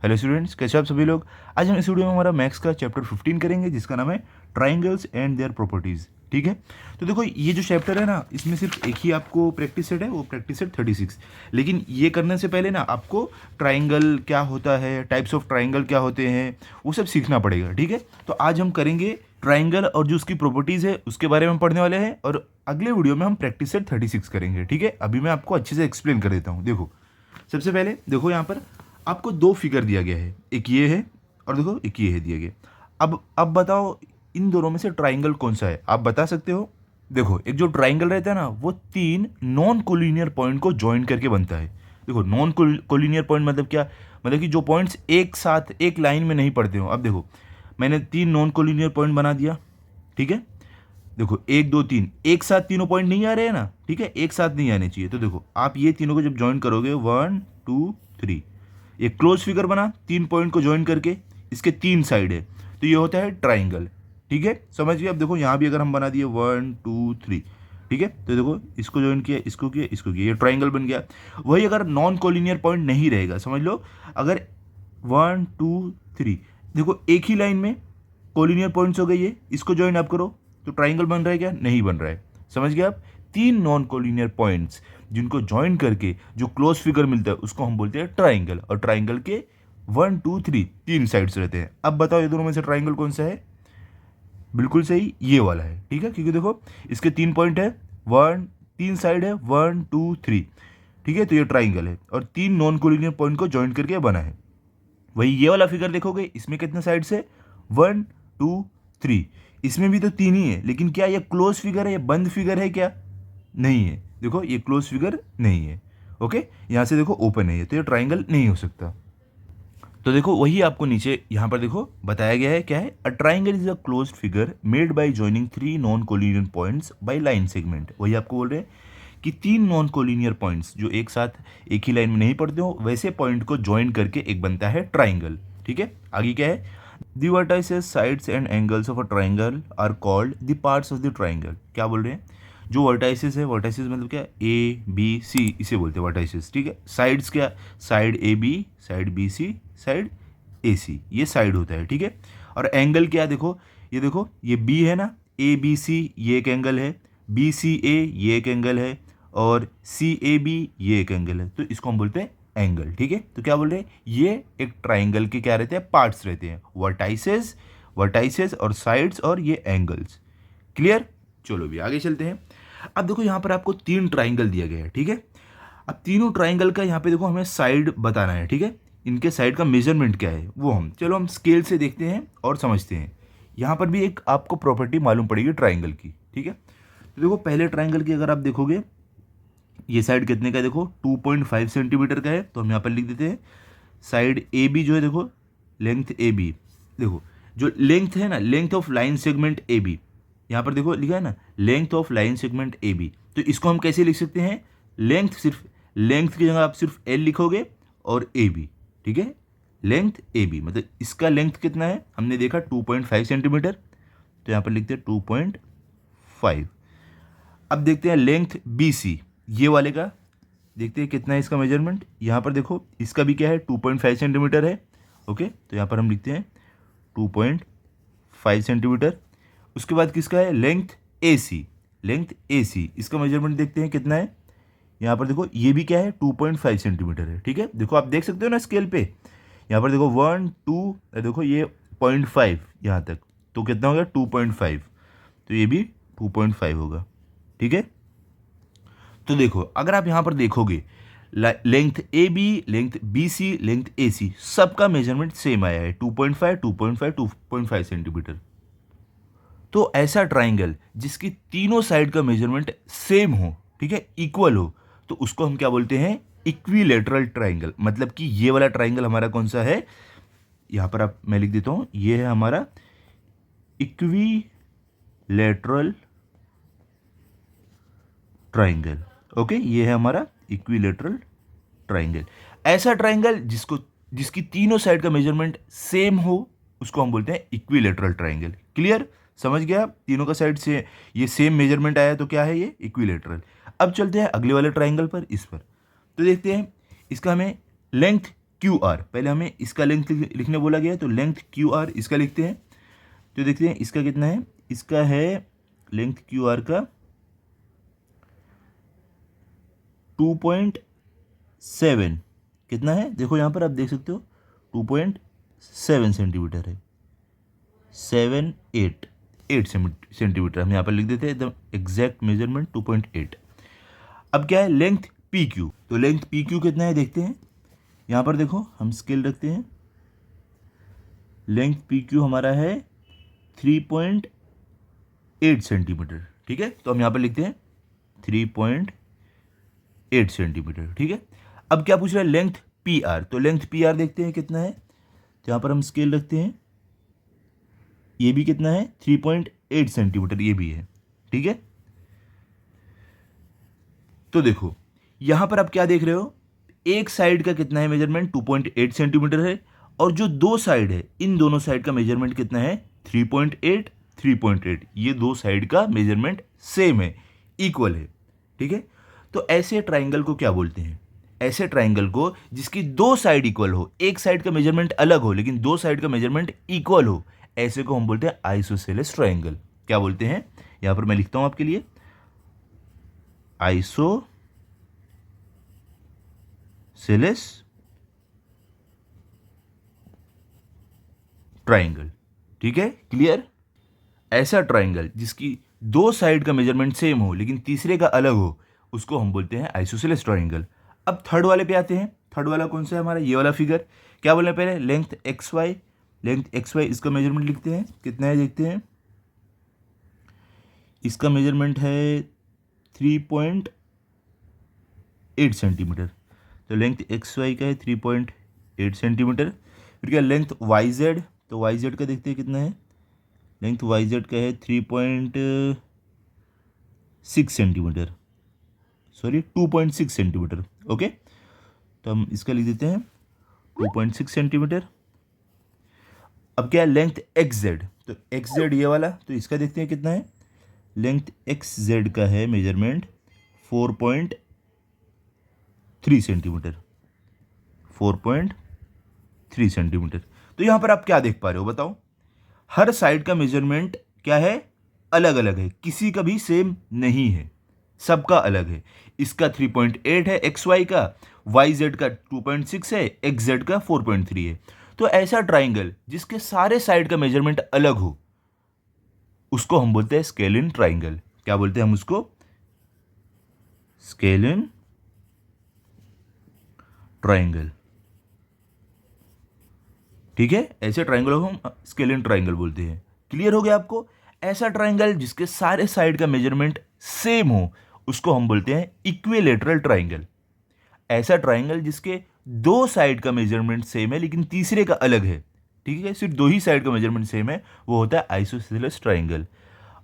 Hello students, कैसे आप सभी लोग। आज हम इस वीडियो में हमारा मैथ्स का चैप्टर 15 करेंगे जिसका नाम है ट्राइंगल्स एंड देयर प्रॉपर्टीज़। ठीक है, तो देखो ये जो चैप्टर है ना, इसमें सिर्फ एक ही आपको प्रैक्टिस सेट है, वो प्रैक्टिस सेट 36। लेकिन ये करने से पहले ना आपको ट्राइंगल क्या होता है, टाइप्स ऑफ ट्राइंगल क्या होते हैं, वो सब सीखना पड़ेगा। ठीक है, तो आज हम करेंगे ट्राइंगल और जो उसकी प्रॉपर्टीज़ है उसके बारे में हम पढ़ने वाले हैं, और अगले वीडियो में हम प्रैक्टिस सेट 36 करेंगे। ठीक है, अभी मैं आपको अच्छे से एक्सप्लेन कर देता हूँ। देखो, सबसे पहले देखो यहाँ पर आपको दो फिगर दिया गया है, एक ये है और देखो एक ये है दिया गया। अब बताओ इन दोनों में से ट्राइंगल कौन सा है, आप बता सकते हो। देखो, एक जो ट्राइंगल रहता है ना, वो तीन नॉन कोलिनियर पॉइंट को ज्वाइन करके बनता है। देखो, नॉन कोलिनियर पॉइंट मतलब क्या, मतलब कि जो पॉइंट्स एक साथ एक लाइन में नहीं पड़ते हो। अब देखो, मैंने तीन नॉन कोलिनियर पॉइंट बना दिया। ठीक है, देखो एक दो तीन, एक साथ तीनों पॉइंट नहीं आ रहे हैं ना। ठीक है, एक साथ नहीं आने चाहिए। तो देखो, आप ये तीनों को जब ज्वाइन करोगे 1 2 3, एक क्लोज फिगर बना तीन पॉइंट को ज्वाइन करके, इसके तीन साइड है, तो ये होता है ट्राइंगल। ठीक है, समझ गए। अब देखो यहाँ भी अगर हम बना दिए 1 2 3, ठीक है, तो देखो इसको ज्वाइन किया, इसको किया, इसको किया, ये ट्राइंगल बन गया। वही अगर नॉन कोलिनियर पॉइंट नहीं रहेगा, समझ लो, अगर 1 2 3, देखो एक ही लाइन में कोलिनियर पॉइंट्स हो गई है, इसको ज्वाइन आप करो तो ट्राइंगल बन रहा है क्या, नहीं बन रहा है। समझ गए आप, तीन नॉन कोलिनियर पॉइंट्स जिनको ज्वाइन करके जो क्लोज फिगर मिलता है उसको हम बोलते हैं ट्राइंगल, और ट्राइंगल के 1 2 3 तीन साइड्स रहते हैं। अब बताओ ये दोनों में से ट्राइंगल कौन सा है। बिल्कुल सही, ये वाला है। ठीक है, क्योंकि देखो इसके तीन पॉइंट है, वन तीन साइड है 1 2 3। ठीक है, तो ये ट्राइंगल है और तीन नॉन कोलिनियर पॉइंट को ज्वाइन करके बना है। वही ये वाला फिगर देखोगे, इसमें कितने साइड्स है, 1 2 3, इसमें भी तो तीन ही है, लेकिन क्या ये क्लोज फिगर है, ये बंद फिगर है क्या, नहीं है। देखो ये क्लोज फिगर नहीं है। ओके, यहाँ से देखो ओपन है, तो ये ट्राइंगल नहीं हो सकता। तो देखो वही आपको नीचे यहाँ पर देखो बताया गया है, क्या है, अ triangle is a close figure made by joining three non collinear points by line segment. वही आपको बोल रहे हैं कि तीन नॉन कोलिनियर पॉइंट्स जो एक साथ एक ही लाइन में नहीं पड़ते हो, वैसे पॉइंट को ज्वाइन करके एक बनता है ट्राइंगल। ठीक है, आगे क्या है, the vertices sides and angles of a triangle are called the parts of the triangle. क्या बोल रहे हैं, जो वर्टाइसेस है, वर्टाइसेस मतलब क्या, ए बी सी, इसे बोलते हैं वर्टाइसेस। ठीक है, साइड्स क्या, side A B, side B C, side A C, ये साइड होता है। ठीक है, और एंगल क्या, देखो ये बी है ना, ए बी सी ये एक एंगल है, बी सी ए ये एक एंगल है, और सी ए बी ये एक एंगल है, तो इसको हम बोलते हैं एंगल। ठीक है, तो क्या बोल रहे हैं, ये एक ट्राइंगल के क्या रहते हैं, पार्ट्स रहते हैं, वर्टाइसेस और साइड्स और ये एंगल्स। क्लियर, चलो भी आगे चलते हैं। अब देखो यहाँ पर आपको तीन ट्राइंगल दिया गया है। ठीक है, अब तीनों ट्राइंगल का यहाँ पे देखो हमें साइड बताना है। ठीक है, इनके साइड का मेजरमेंट क्या है वो हम स्केल से देखते हैं और समझते हैं। यहाँ पर भी एक आपको प्रॉपर्टी मालूम पड़ेगी ट्राइंगल की। ठीक है, तो देखो पहले ट्राइंगल की अगर आप देखोगे, ये साइड कितने का है, देखो 2.5 सेंटीमीटर का है, तो हम यहाँ पर लिख देते हैं साइड ए बी जो है, देखो लेंथ ए बी, देखो जो लेंथ है ना, length of line segment A B, यहाँ पर देखो लिखा है ना, length of line segment A B, तो इसको हम कैसे लिख सकते हैं, लेंथ, सिर्फ लेंथ की जगह आप सिर्फ एल लिखोगे और ए बी। ठीक है, लेंथ ए बी मतलब इसका लेंथ कितना है, हमने देखा 2.5 सेंटीमीटर, तो यहाँ पर लिखते हैं 2.5। अब देखते हैं लेंथ बी सी, ये वाले का देखते हैं कितना है इसका मेजरमेंट। यहाँ पर देखो इसका भी क्या है, 2.5 सेंटीमीटर है। ओके, तो यहाँ पर हम लिखते हैं 2.5 सेंटीमीटर। उसके बाद किसका है, length A C, length A सी, इसका मेजरमेंट देखते हैं कितना है। यहाँ पर देखो ये भी क्या है, 2.5 सेंटीमीटर है। ठीक है, देखो आप देख सकते हो ना स्केल पे, यहाँ पर देखो 1 2, देखो ये 0.5 यहाँ तक, तो कितना हो गया 2.5, तो ये भी 2.5 होगा। ठीक है, तो देखो अगर आप यहाँ पर देखोगे, length A B, length B C, length A C, सबका मेजरमेंट सेम आया है, 2.5 2.5 2.5 सेंटीमीटर। तो ऐसा ट्राइंगल जिसकी तीनों साइड का मेजरमेंट सेम हो, ठीक है, इक्वल हो, तो उसको हम क्या बोलते हैं, इक्विलेटरल ट्राइंगल। मतलब कि ये वाला ट्राइंगल हमारा कौन सा है, यहां पर आप मैं लिख देता हूं, ये है हमारा इक्विलेटरल ट्राइंगल। ओके, ये है हमारा इक्विलेटरल ट्राइंगल। ऐसा ट्राइंगल जिसकी तीनों साइड का मेजरमेंट सेम हो, उसको हम बोलते हैं इक्विलेटरल ट्राइंगल। क्लियर, समझ गया आप, तीनों का साइड से ये सेम मेजरमेंट आया तो क्या है, ये इक्विलेटरल। अब चलते हैं अगले वाले ट्राइंगल पर, इस पर, तो देखते हैं इसका हमें लेंथ क्यू आर, पहले हमें इसका लेंथ लिखने बोला गया है, तो लेंथ क्यू आर इसका लिखते हैं। तो देखते हैं इसका कितना है, इसका है लेंथ क्यू आर का 2.7, कितना है देखो यहाँ पर आप देख सकते हो 2.7 सेंटीमीटर है, 8 सेंटीमीटर हम यहाँ पर लिख देते हैं एकदम एग्जैक्ट मेजरमेंट 2.8। अब क्या है लेंथ पी क्यू, तो लेंथ पी क्यू कितना है देखते हैं। यहाँ पर देखो हम स्केल रखते हैं, लेंथ पी क्यू हमारा है 3.8 सेंटीमीटर, ठीक है। तो हम यहाँ पर लिखते हैं 3.8 सेंटीमीटर, ठीक है। अब क्या पूछ रहा है लेंथ पी आर, तो लेंथ पी आर देखते हैं कितना है। तो यहाँ पर हम स्केल रखते हैं, ये भी कितना है 3.8 सेंटीमीटर, ये भी है, ठीक है। तो देखो यहां पर आप क्या देख रहे हो, एक साइड का कितना है मेजरमेंट 2.8 सेंटीमीटर है, और जो दो साइड है इन दोनों साइड का मेजरमेंट कितना है 3.8। ये दो साइड का मेजरमेंट सेम है, इक्वल है, ठीक है। तो ऐसे ट्राइंगल को क्या बोलते हैं, ऐसे ट्राइंगल को जिसकी दो साइड इक्वल हो, एक साइड का मेजरमेंट अलग हो लेकिन दो साइड का मेजरमेंट इक्वल हो, ऐसे को हम बोलते हैं आइसोसेलेस ट्राइंगल। क्या बोलते हैं, यहां पर मैं लिखता हूं आपके लिए, आइसोसेलेस ट्राइंगल, ठीक है, क्लियर। ऐसा ट्राइंगल जिसकी दो साइड का मेजरमेंट सेम हो लेकिन तीसरे का अलग हो, उसको हम बोलते हैं आइसोसेलेस ट्राइंगल। अब थर्ड वाले पे आते हैं, थर्ड वाला कौन सा है हमारा, ये वाला फिगर। क्या बोल रहे हैं पहले, length X Y, length X Y इसका मेजरमेंट लिखते हैं, कितना है देखते हैं। इसका मेजरमेंट है 3.8 सेंटीमीटर, तो लेंथ एक्स वाई का है 3.8 सेंटीमीटर। फिर क्या लेंथ वाई जेड, तो वाई जेड का देखते हैं कितना है, लेंथ वाई जेड का है 3.6 सेंटीमीटर, सॉरी 2.6 सेंटीमीटर, ओके। तो हम इसका लिख देते हैं 2.6 सेंटीमीटर। अब क्या है लेंथ एक्स जेड, तो एक्स जेड ये वाला, तो इसका देखते हैं कितना है, लेंथ एक्स जेड का है मेजरमेंट 4.3 सेंटीमीटर, 4.3 सेंटीमीटर। तो यहां पर आप क्या देख पा रहे हो बताओ, हर साइड का मेजरमेंट क्या है, अलग अलग है, किसी का भी सेम नहीं है, सबका अलग है। इसका 3.8 है एक्स वाई का, वाई जेड का 2.6 है, एक्स जेड का 4.3 है। तो ऐसा ट्राइंगल जिसके सारे साइड का मेजरमेंट अलग हो, उसको हम बोलते हैं स्केलिन ट्राइंगल। क्या बोलते हैं हम उसको, स्केलिन ट्राइंगल, ठीक है। ऐसे ट्राइंगल को हम स्केलिन ट्राइंगल बोलते हैं। क्लियर हो गया आपको, ऐसा ट्राइंगल जिसके सारे साइड का मेजरमेंट सेम हो, उसको हम बोलते हैं इक्विलेटरल ट्राइंगल। ऐसा ट्राइंगल जिसके दो साइड का मेजरमेंट सेम है लेकिन तीसरे का अलग है, ठीक है, सिर्फ दो ही साइड का मेजरमेंट सेम है, वो होता है आइसोसेलेस ट्राइंगल।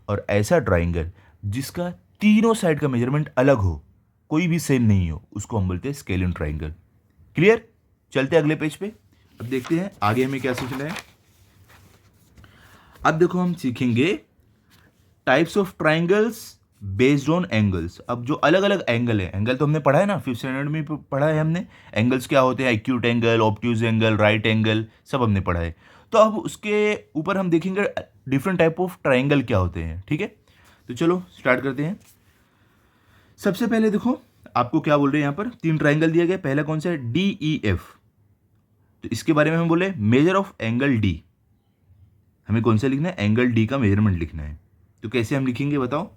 और ऐसा ट्राइंगल जिसका तीनों साइड का मेजरमेंट अलग हो, कोई भी सेम नहीं हो, उसको हम बोलते हैं स्केलिन ट्राइंगल। क्लियर, चलते हैं अगले पेज पे। अब देखते हैं आगे हमें क्या सीखना है। अब देखो हम सीखेंगे types of triangles based on angles. अब जो अलग अलग एंगल है, एंगल तो हमने पढ़ा है ना, 5th स्टैंडर्ड में पढ़ा है हमने, एंगल्स क्या होते हैं, acute angle, obtuse angle, right angle, सब हमने पढ़ा है। तो अब उसके ऊपर हम देखेंगे डिफरेंट टाइप ऑफ ट्राइंगल क्या होते हैं, ठीक है। तो चलो स्टार्ट करते हैं। सबसे पहले देखो आपको क्या बोल रहे हैं, यहाँ पर 3 ट्राइंगल दिया गया। पहला कौन सा है, DEF, तो इसके बारे में हम बोले मेजर ऑफ एंगल D। हमें कौन सा लिखना है, एंगल D का मेजरमेंट लिखना है। तो कैसे हम लिखेंगे बताओ।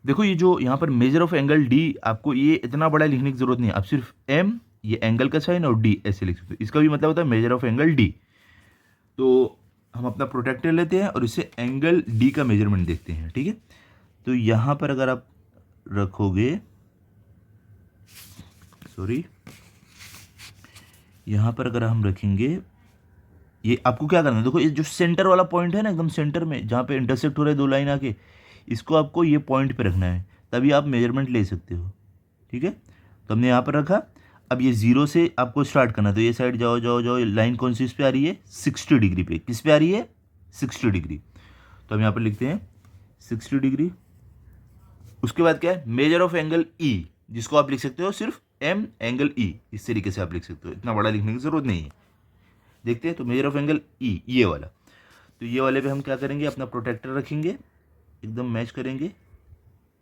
देखो ये जो यहाँ पर मेजर ऑफ एंगल D, आपको ये इतना बड़ा लिखने की जरूरत नहीं है, आप सिर्फ M, ये एंगल का साइन, और D ऐसे लिख सकते हो। इसका भी मतलब होता है मेजर ऑफ एंगल D। तो हम अपना प्रोटेक्टर लेते हैं और इससे एंगल D का मेजरमेंट देखते हैं, ठीक है। तो यहाँ पर अगर आप रखोगे, सॉरी, यहाँ पर अगर हम रखेंगे, ये आपको क्या करना है, देखो ये जो सेंटर वाला पॉइंट है ना, एकदम सेंटर में जहाँ पे इंटरसेक्ट हो रहे हैं दो लाइन आके, इसको आपको ये पॉइंट पे रखना है, तभी आप मेजरमेंट ले सकते हो, ठीक है। तो हमने यहाँ पर रखा। अब ये 0 से आपको स्टार्ट करना है, तो ये साइड जाओ जाओ जाओ, लाइन कौन सी इस पे आ रही है, 60 डिग्री पे। किस पे आ रही है, 60 डिग्री। तो हम यहाँ पर लिखते हैं 60 डिग्री। उसके बाद क्या है, मेजर ऑफ एंगल E, जिसको आप लिख सकते हो सिर्फ एम एंगल ई, इस तरीके से आप लिख सकते हो, इतना बड़ा लिखने की ज़रूरत नहीं है। देखते हैं, तो मेजर ऑफ एंगल ई, ये वाला, तो ये वाले पे हम क्या करेंगे, अपना प्रोटेक्टर रखेंगे, एकदम मैच करेंगे।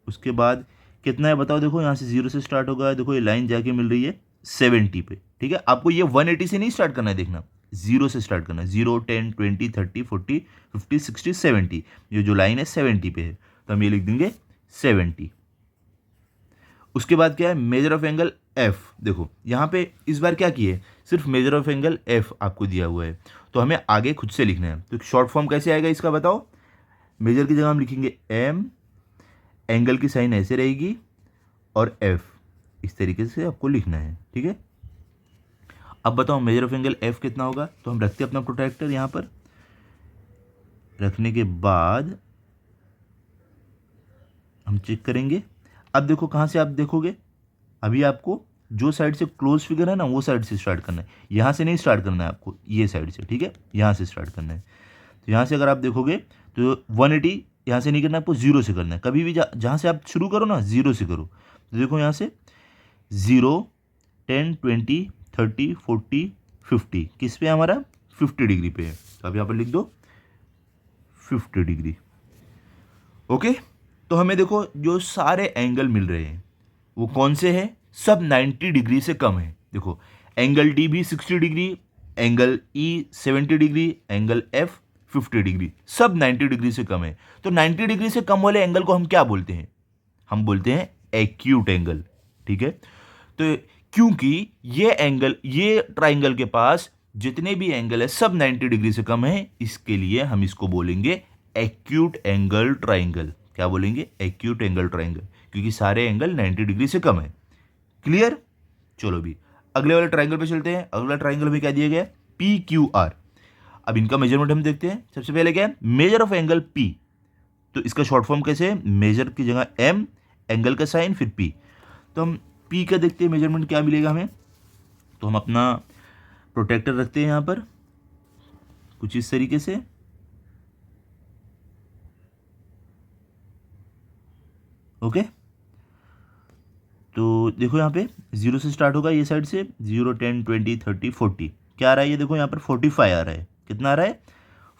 उसके बाद कितना है बताओ, देखो यहाँ से 0 से स्टार्ट होगा, देखो ये लाइन जाके मिल रही है 70 पे, ठीक है। आपको ये 180 से नहीं स्टार्ट करना है, देखना 0 से स्टार्ट करना है, 0 10 20 30 40 50 60 70, ये जो लाइन है 70 पे है, तो हम ये लिख देंगे 70। उसके बाद क्या है, मेजर ऑफ एंगल एफ, देखो यहाँ पे इस बार क्या किए, सिर्फ मेजर ऑफ एंगल एफ आपको दिया हुआ है, तो हमें आगे खुद से लिखना है। तो शॉर्ट फॉर्म कैसे आएगा इसका बताओ, मेजर की जगह हम लिखेंगे एम, एंगल की साइन ऐसे रहेगी, और एफ, इस तरीके से आपको लिखना है, ठीक है। अब बताओ मेजर ऑफ एंगल एफ कितना होगा, तो हम रखते हैं अपना प्रोटेक्टर यहाँ पर, रखने के बाद हम चेक करेंगे। अब देखो कहाँ से आप देखोगे, अभी आपको जो साइड से क्लोज फिगर है ना, वो साइड से स्टार्ट करना है, यहाँ से नहीं स्टार्ट करना है आपको, ये साइड से, ठीक है, यहाँ से स्टार्ट करना है। तो यहाँ से अगर आप देखोगे तो 180 यहाँ से नहीं करना है, आपको 0 से करना है। कभी भी जहाँ से आप शुरू करो ना, 0 से करो। तो देखो यहाँ से 0 10 20 30 40 50, किस पे है हमारा, 50 डिग्री पे है, तो अब यहाँ पर लिख दो 50 डिग्री। ओके, तो हमें देखो जो सारे एंगल मिल रहे हैं वो कौन से हैं, सब 90 डिग्री से कम है। देखो एंगल डी भी 60 degree, angle E 70 degree, angle F 50 degree, सब 90 डिग्री से कम है। तो 90 डिग्री से कम वाले एंगल को हम क्या बोलते हैं, हम बोलते हैं एक्यूट एंगल, ठीक है। तो क्योंकि ये एंगल, ये ट्राइंगल के पास जितने भी एंगल है सब 90 डिग्री से कम है, इसके लिए हम इसको बोलेंगे एक्यूट एंगल ट्राइंगल। क्या बोलेंगे, एक्यूट एंगल ट्राइंगल, क्योंकि सारे एंगल 90 डिग्री से कम है। क्लियर, चलो भी अगले वाले ट्राइंगल पे चलते हैं। अगला ट्राइंगल में क्या दिया गया है, पी क्यू आर। अब इनका मेजरमेंट हम देखते हैं। सबसे पहले क्या है, मेजर ऑफ एंगल पी, तो इसका शॉर्ट फॉर्म कैसे है, मेजर की जगह एम, एंगल का साइन, फिर पी। तो हम पी का देखते हैं मेजरमेंट क्या मिलेगा हमें। तो हम अपना प्रोटेक्टर रखते हैं यहाँ पर कुछ इस तरीके से, ओके। तो देखो यहाँ पे 0 से स्टार्ट होगा, ये साइड से 0 10 20 30 40, क्या आ रहा है, ये देखो यहाँ पर 45 आ रहा है। कितना आ रहा है,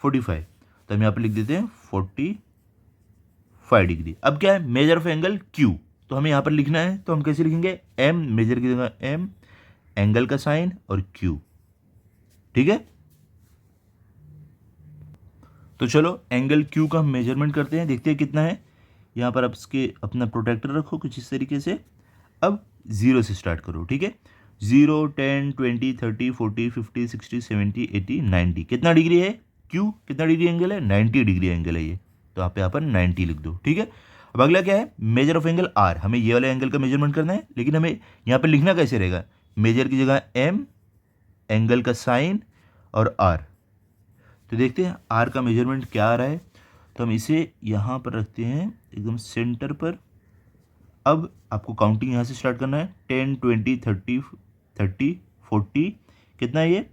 45। तो हम यहाँ पर लिख देते हैं 45 डिग्री। अब क्या है, मेजर ऑफ एंगल क्यू, तो हमें यहाँ पर लिखना है, तो हम कैसे लिखेंगे, एम, मेजर की जगह एम, एंगल का साइन और क्यू, ठीक है। तो चलो एंगल क्यू का हम मेजरमेंट करते हैं, देखते हैं कितना है। यहाँ पर आप इसके अपना प्रोटेक्टर रखो कुछ इस तरीके से। अब 0 से स्टार्ट करो, ठीक है। 0 10 20 30 40 50 60 70 80 90, कितना डिग्री है, क्यू कितना डिग्री एंगल है, 90 डिग्री एंगल है ये, तो आप यहाँ पर 90 लिख दो, ठीक है। अब अगला क्या है, मेजर ऑफ एंगल आर, हमें ये वाले एंगल का मेजरमेंट करना है, लेकिन हमें यहाँ पर लिखना कैसे रहेगा, मेजर की जगह एम, एंगल का साइन और आर। तो देखते हैं आर का मेजरमेंट क्या आ रहा है। तो हम इसे यहाँ पर रखते हैं एकदम सेंटर पर। अब आपको काउंटिंग यहाँ से स्टार्ट करना है, 10 20 30 30 40, कितना है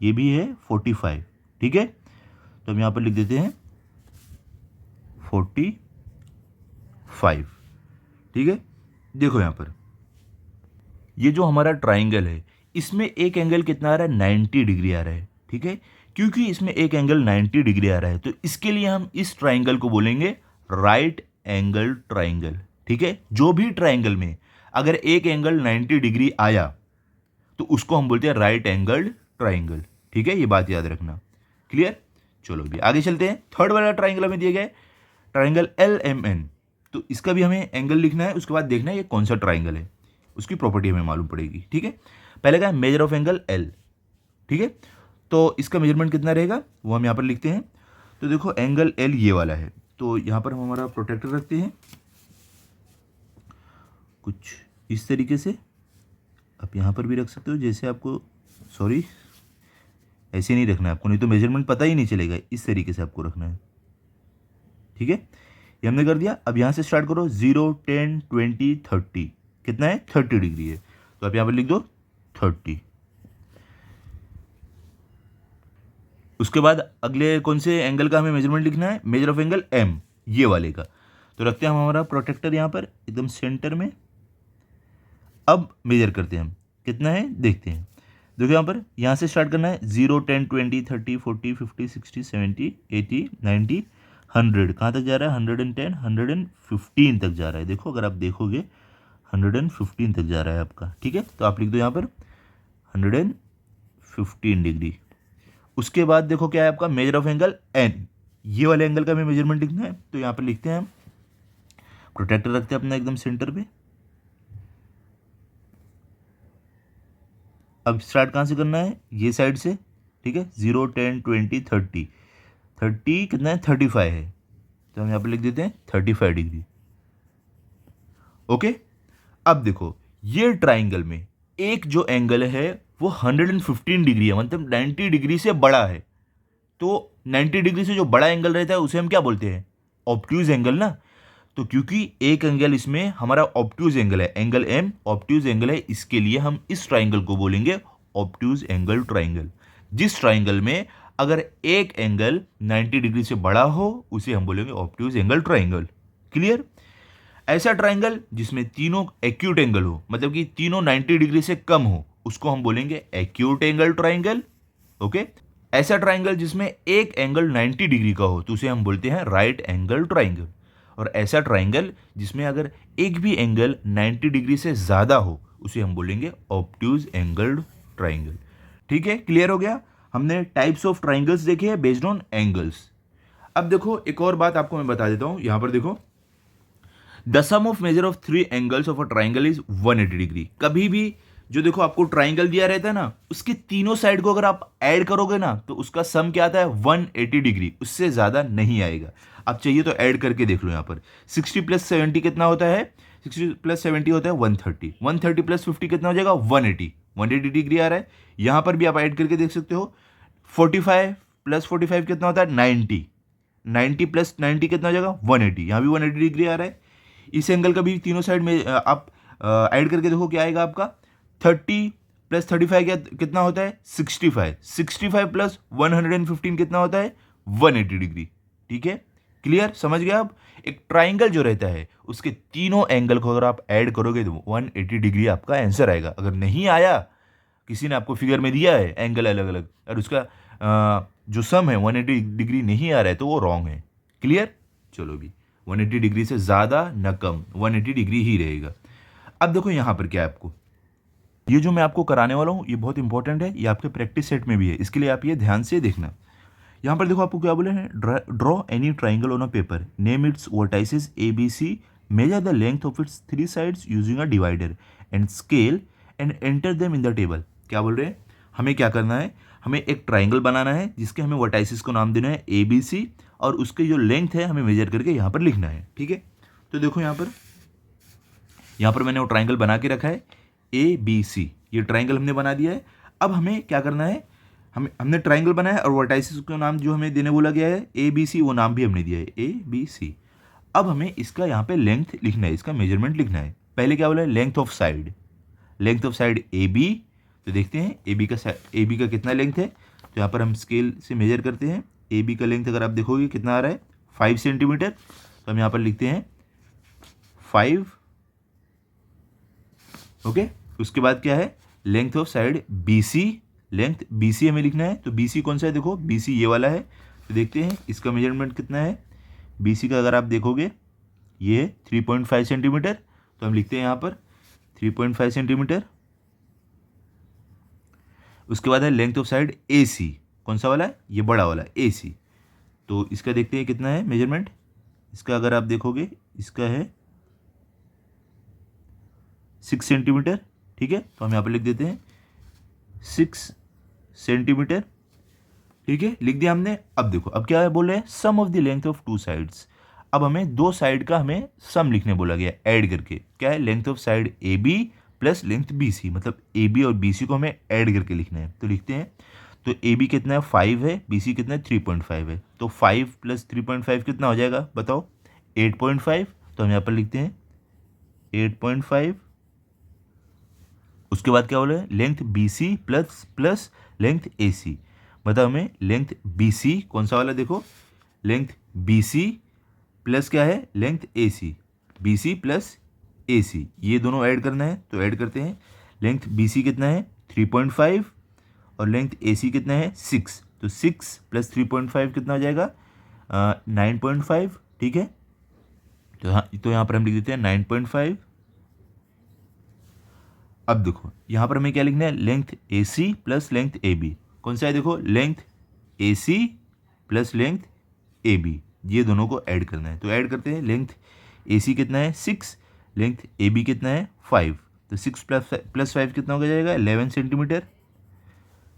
ये भी है 45, ठीक है। तो हम यहाँ पर लिख देते हैं 45, ठीक है। देखो यहाँ पर ये जो हमारा ट्राइंगल है, इसमें एक एंगल कितना आ रहा है, 90 डिग्री आ रहा है, ठीक है। क्योंकि इसमें एक एंगल 90 डिग्री आ रहा है, तो इसके लिए हम इस ट्राइंगल को बोलेंगे राइट एंगल ट्राइंगल, ठीक है। जो भी ट्राइंगल में अगर एक एंगल 90 डिग्री आया तो उसको हम बोलते हैं राइट एंगल ट्राइंगल, ठीक है। ये बात याद रखना, क्लियर। चलो भी आगे चलते हैं। थर्ड वाला ट्राइंगल हमें दिया गया है ट्राइंगल LMN, तो इसका भी हमें एंगल लिखना है, उसके बाद देखना है ये कौन सा ट्राइंगल है, उसकी प्रॉपर्टी हमें मालूम पड़ेगी, ठीक है। पहले का है मेजर ऑफ एंगल L, ठीक है। तो इसका मेजरमेंट कितना रहेगा वो हम यहाँ पर लिखते हैं। तो देखो एंगल L ये वाला है, तो यहाँ पर हम हमारा प्रोटेक्टर रखते हैं कुछ इस तरीके से। आप यहाँ पर भी रख सकते हो जैसे आपको, सॉरी ऐसे नहीं रखना है आपको, नहीं तो मेजरमेंट पता ही नहीं चलेगा, इस तरीके से आपको रखना है, ठीक है। ये हमने कर दिया। अब यहाँ से स्टार्ट करो, 0 10 20 30, कितना है 30 डिग्री है, तो आप यहाँ पर लिख दो 30। उसके बाद अगले कौन से एंगल का हमें मेजरमेंट लिखना है, मेजर ऑफ एंगल M, ये वाले का। तो रखते हैं हम हमारा प्रोटेक्टर यहाँ पर एकदम सेंटर में। अब मेजर करते हैं हम, कितना है देखते हैं। देखो यहाँ से स्टार्ट करना है, 0 10 20 30 40 50 60 70 80 90 100, कहाँ तक जा रहा है, 110 115 तक जा रहा है। देखो अगर आप देखोगे 115 तक जा रहा है आपका, ठीक है। तो आप लिख दो यहाँ पर 115 डिग्री। उसके बाद देखो क्या है आपका मेजर ऑफ एंगल एन, ये वाले एंगल का हमें मेजरमेंट लिखना है। तो यहाँ पर लिखते हैं हम, प्रोटेक्टर रखते हैं अपना एकदम सेंटर पे। अब स्टार्ट कहाँ से करना है, ये साइड से, ठीक है। 0 10 20 30 30 कितना है, 35 है। तो हम यहाँ पर लिख देते हैं 35 डिग्री। ओके, अब देखो ये ट्राइंगल में एक जो एंगल है वो 115 डिग्री है, मतलब 90 डिग्री से बड़ा है। तो 90 डिग्री से जो बड़ा एंगल रहता है उसे हम क्या बोलते हैं, ऑब्ट्यूज एंगल ना। तो क्योंकि एक एंगल इसमें हमारा ऑब्ट्यूज एंगल है, एंगल एम ऑब्ट्यूज एंगल है, इसके लिए हम इस ट्राइंगल को बोलेंगे ऑब्ट्यूज एंगल ट्राइंगल। जिस ट्राइंगल में अगर एक एंगल 90 डिग्री से बड़ा हो उसे हम बोलेंगे ऑब्ट्यूज एंगल ट्राइंगल। क्लियर। ऐसा ट्राइंगल जिसमें तीनों एक्यूट एंगल हो, मतलब कि तीनों 90 डिग्री से कम हो, उसको हम बोलेंगे एक्यूट एंगल ट्राइंगल। ओके। ऐसा ट्राइंगल जिसमें एक एंगल 90 डिग्री का हो तो उसे हम बोलते हैं राइट एंगल ट्राइंगल। और ऐसा ट्राइंगल जिसमें अगर एक भी एंगल 90 डिग्री से ज़्यादा हो उसे हम बोलेंगे ऑब्ट्यूज एंगल ट्राइंगल। ठीक है, क्लियर हो गया। हमने टाइप्स ऑफ ट्राइंगल्स देखे हैं बेस्ड ऑन एंगल्स। अब देखो एक और बात आपको मैं बता देता हूं, यहां पर देखो, the sum of measure of 3 angles of a triangle is 180 degree. कभी भी जो देखो आपको ट्राइंगल दिया रहता है ना, उसके तीनों साइड को अगर आप ऐड करोगे ना तो उसका सम क्या आता है, 180 डिग्री, उससे ज़्यादा नहीं आएगा। आप चाहिए तो ऐड करके देख लो। यहाँ पर 60 + 70 कितना होता है, 60 + 70 होता है 130, 130 + 50 कितना हो जाएगा, 180 डिग्री आ रहा है। यहाँ पर भी आप ऐड करके देख सकते हो। 45 + 45 कितना होता है, 90, 90 + 90 कितना हो जाएगा, 180, यहाँ भी 180 डिग्री आ रहा है। इस एंगल का भी तीनों साइड में आप ऐड करके देखो क्या आएगा आपका, 30 + 35 कितना होता है, 65, 65 + 115 कितना होता है, 180 डिग्री। ठीक है, क्लियर, समझ गया। अब एक ट्राइंगल जो रहता है उसके तीनों एंगल को अगर आप ऐड करोगे तो 180 डिग्री आपका आंसर आएगा। अगर नहीं आया, किसी ने आपको फिगर में दिया है एंगल अलग अलग और उसका जो सम है 180 डिग्री नहीं आ रहा है तो वो रॉन्ग है। क्लियर, चलो भी 180 डिग्री से ज़्यादा न कम, 180 डिग्री ही रहेगा। अब देखो यहाँ पर क्या है आपको, ये जो मैं आपको कराने वाला हूँ ये बहुत इंपॉर्टेंट है, ये आपके प्रैक्टिस सेट में भी है, इसके लिए आप ये ध्यान से देखना। यहाँ पर देखो आपको क्या बोले हैं, draw any triangle on a paper, name its vertices A B C, measure the length of its 3 sides using a divider and scale and enter them in the table. क्या बोल रहे हैं, हमें क्या करना है, हमें एक ट्राइंगल बनाना है जिसके हमें वर्टाइसेस को नाम देना है ए बी सी, और उसके जो लेंथ है हमें मेजर करके यहाँ पर लिखना है। ठीक है, तो देखो यहाँ पर मैंने वो ट्राइंगल बना के रखा है ए बी सी, ये ट्राइंगल हमने बना दिया है। अब हमें क्या करना है, हमने ट्राइंगल बनाया और वर्टाइसेस का नाम जो हमें देने बोला गया है ए बी सी, वो नाम भी हमने दिया है ए बी सी। अब हमें इसका यहाँ पे लेंथ लिखना है, इसका मेजरमेंट लिखना है। पहले क्या बोला है, length of side, length of side A B. तो देखते हैं ए बी का कितना लेंथ है, तो यहाँ पर हम स्केल से मेजर करते हैं। ए बी का लेंथ अगर आप देखोगे कितना आ रहा है, 5 सेंटीमीटर। तो हम यहाँ पर लिखते हैं 5। ओके, उसके बाद क्या है, length of side B C, length B C हमें लिखना है। तो बी सी कौन सा है, देखो बी सी ये वाला है। तो देखते हैं इसका मेजरमेंट कितना है, बी सी का अगर आप देखोगे ये है 3.5 सेंटीमीटर। तो हम लिखते हैं यहाँ पर 3.5 सेंटीमीटर। उसके बाद है लेंथ ऑफ साइड ए सी, कौन सा वाला है, ये बड़ा वाला ए सी। तो इसका देखते हैं कितना है मेजरमेंट, इसका अगर आप देखोगे इसका है 6 सेंटीमीटर। ठीक है, तो हम यहाँ पर लिख देते हैं 6 सेंटीमीटर। ठीक है, लिख दिया हमने। अब देखो अब क्या है बोल रहे हैं, sum of the length of 2 sides. अब हमें 2 साइड का हमें सम लिखने बोला गया ऐड करके। क्या है, length of side A B plus length B C, मतलब ए बी और बी सी को हमें ऐड करके लिखना है। तो लिखते हैं, तो ए बी कितना है 5 है, बी सी कितना है 3.5 है। तो 5 + 3.5 कितना हो जाएगा बताओ, 8.5। तो हम यहाँ पर लिखते हैं 8.5। उसके बाद क्या बोला है, length B C plus length A C. मतलब हमें लेंथ बी सी कौन सा वाला, देखो लेंथ बी सी प्लस क्या है, length A C, B C plus AC, ये दोनों ऐड करना है तो ऐड करते हैं। लेंथ BC कितना है 3.5 और लेंथ AC कितना है 6, तो 6 + 3.5 कितना हो जाएगा 9.5, ठीक है। तो यहाँ पर हम लिख देते हैं 9.5। अब देखो यहाँ पर हमें क्या लिखना है, लेंथ AC + लेंथ AB, कौन सा है, देखो लेंथ AC + लेंथ AB, ये दोनों को ऐड करना है तो ऐड करते हैं। लेंथ AC कितना है 6, लेंथ AB कितना है 5, तो 6 + 5 कितना हो जाएगा 11 सेंटीमीटर,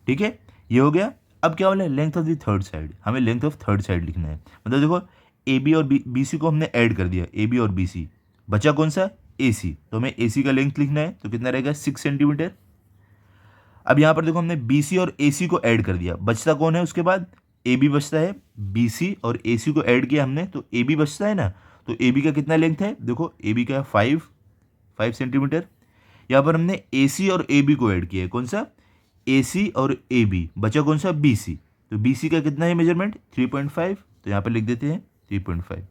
ठीक है, ये हो गया। अब क्या बोला, length of the third side, हमें लेंथ ऑफ थर्ड साइड लिखना है। मतलब देखो AB और BC को हमने ऐड कर दिया, AB और BC, बचा कौन सा AC, तो हमें AC का लेंथ लिखना है तो कितना रहेगा 6 सेंटीमीटर। अब यहाँ पर देखो हमने BC और AC को ऐड कर दिया, बचता कौन है उसके बाद, AB बचता है। BC और AC को ऐड किया हमने तो AB बचता है ना, तो AB का कितना लेंथ है, देखो AB का 5 सेंटीमीटर। यहाँ पर हमने AC और AB को ऐड किया है, कौन सा AC और AB, बचा कौन सा BC, तो BC का कितना है मेजरमेंट 3.5, तो यहाँ पर लिख देते हैं 3.5।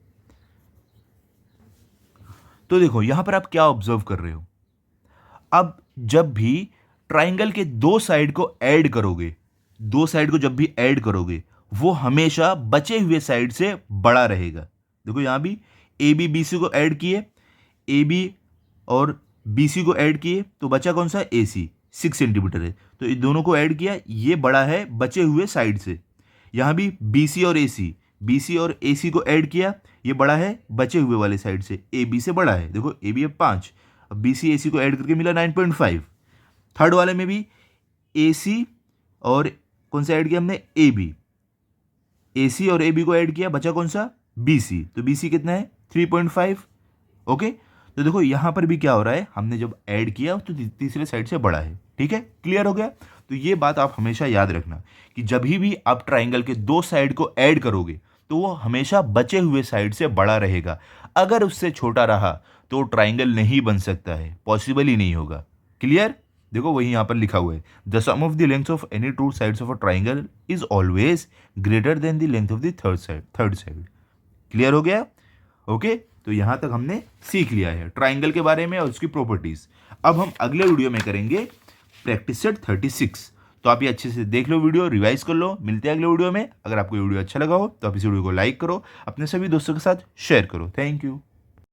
तो देखो यहाँ पर आप क्या ऑब्जर्व कर रहे हो, अब जब भी ट्राइंगल के दो साइड को ऐड करोगे, दो साइड को जब भी ऐड करोगे वो हमेशा बचे हुए साइड से बड़ा रहेगा। देखो यहाँ भी AB BC को ऐड किए, AB और BC को ऐड किए तो बचा कौन सा AC 6 सेंटीमीटर है, तो इन दोनों को ऐड किया, ये बड़ा है बचे हुए साइड से। यहाँ भी BC और AC को ऐड किया, ये बड़ा है बचे हुए वाले साइड से, AB से बड़ा है, देखो AB है 5, अब BC AC को ऐड करके मिला 9.5। थर्ड वाले में भी AC और कौन सा ऐड किया हमने AC और AB को ऐड किया, बचा कौन सा BC, तो BC कितना है 3.5, ओके। तो देखो यहाँ पर भी क्या हो रहा है, हमने जब ऐड किया तो तीसरे साइड से बड़ा है, ठीक है, क्लियर हो गया। तो ये बात आप हमेशा याद रखना कि जब भी आप ट्राइंगल के दो साइड को ऐड करोगे तो वो हमेशा बचे हुए साइड से बड़ा रहेगा। अगर उससे छोटा रहा तो ट्राइंगल नहीं बन सकता है, पॉसिबल ही नहीं होगा, क्लियर। देखो वही यहाँ पर लिखा हुआ है, the sum of the length of any two sides of a triangle is always greater than the length of the third side. Clear हो गया, ओके। तो यहाँ तक हमने सीख लिया है ट्राइंगल के बारे में और उसकी प्रॉपर्टीज। अब हम अगले वीडियो में करेंगे प्रैक्टिस सेट 36। तो आप ये अच्छे से देख लो, वीडियो रिवाइज कर लो, मिलते हैं अगले वीडियो में। अगर आपको वीडियो अच्छा लगा हो तो आप इस वीडियो को लाइक करो, अपने सभी दोस्तों के साथ शेयर करो। Thank you.